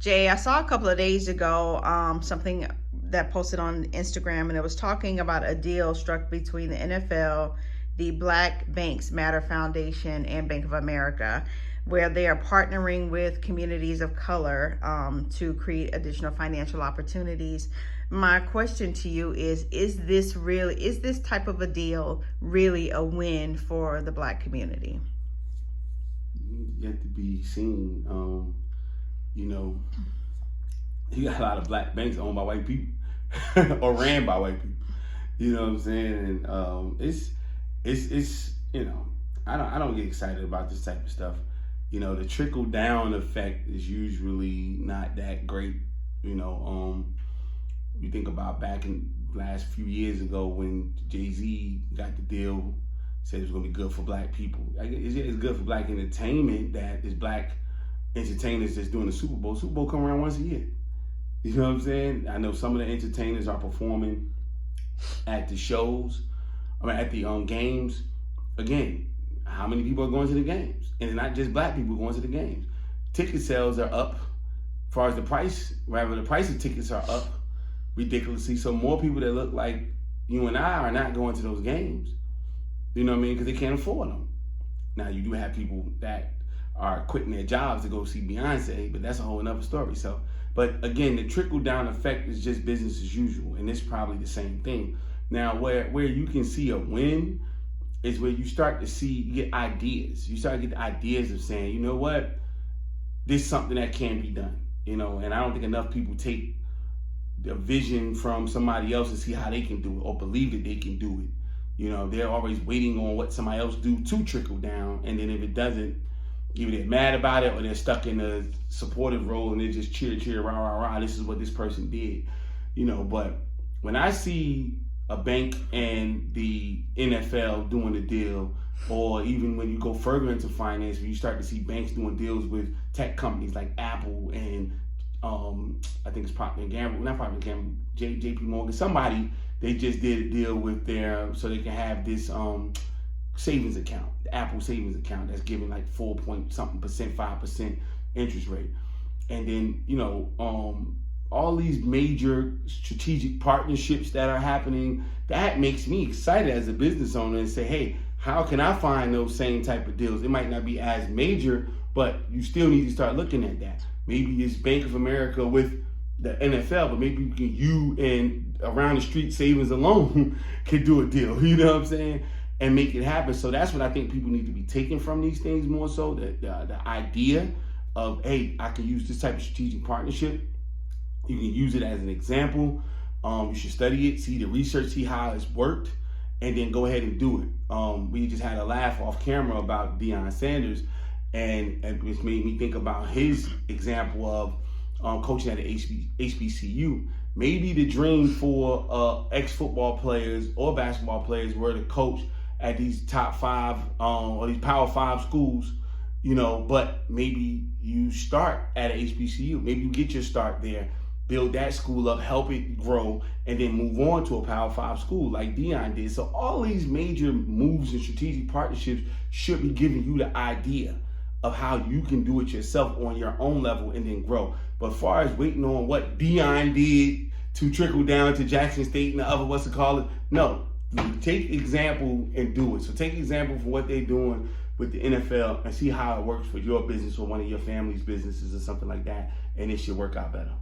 Jay, I saw a couple of days ago something that posted on Instagram, and it was talking about a deal struck between the NFL, the Black Banks Matter Foundation, and Bank of America, where they are partnering with communities of color to create additional financial opportunities. My question to you is this type of a deal really a win for the Black community? Yet to be seen. You know, you got a lot of black banks owned by white people or ran by white people. You know what I'm saying? And it's I don't get excited about this type of stuff. The trickle down effect is usually not that great. You think about back in the last few years ago when Jay-Z got the deal, said it was going to be good for black people. It's good for black entertainment that is black entertainers that's doing the Super Bowl. Super Bowl come around once a year. You know what I'm saying? I know some of the entertainers are performing at the shows, at the games. Again, how many people are going to the games? And it's not just black people going to the games. Ticket sales are up. As far as the price of tickets are up ridiculously. So more people that look like you and I are not going to those games. You know what I mean? Because they can't afford them. Now, you do have people that are quitting their jobs to go see Beyonce, but that's a whole other story. So, but again, the trickle down effect is just business as usual, and it's probably the same thing. Now, where you can see a win is where you start to get ideas. You start to get the ideas of saying, you know what, this is something that can be done. And I don't think enough people take the vision from somebody else and see how they can do it or believe that they can do it. They're always waiting on what somebody else do to trickle down, and then if it doesn't, either they're mad about it or they're stuck in a supportive role and they just cheer, rah, rah, rah, this is what this person did. But when I see a bank and the NFL doing a deal, or even when you go further into finance, when you start to see banks doing deals with tech companies like Apple and I think it's Procter & Gamble, not Procter & Gamble, JP Morgan, somebody, they just did a deal with so they can have this savings account, the Apple savings account that's giving like 4-point-something%, 5% interest rate. And then, all these major strategic partnerships that are happening, that makes me excited as a business owner and say, hey, how can I find those same type of deals? It might not be as major, but you still need to start looking at that. Maybe it's Bank of America with the NFL, but maybe you and around the street savings alone could do a deal, you know what I'm saying? And make it happen. So that's what I think people need to be taking from these things more so, the idea of, hey, I can use this type of strategic partnership. You can use it as an example. You should study it, see the research, see how it's worked, and then go ahead and do it. We just had a laugh off camera about Deion Sanders, and it made me think about his example of coaching at the HBCU. Maybe the dream for ex-football players or basketball players were to coach at these top 5 or these Power 5 schools, but maybe you start at an HBCU. Maybe you get your start there, build that school up, help it grow, and then move on to a Power 5 school like Deion did. So all these major moves and strategic partnerships should be giving you the idea of how you can do it yourself on your own level and then grow. But as far as waiting on what Deion did to trickle down to Jackson State and the other, no. Take example and do it. So take example from what they're doing with the NFL and see how it works for your business or one of your family's businesses or something like that, and it should work out better.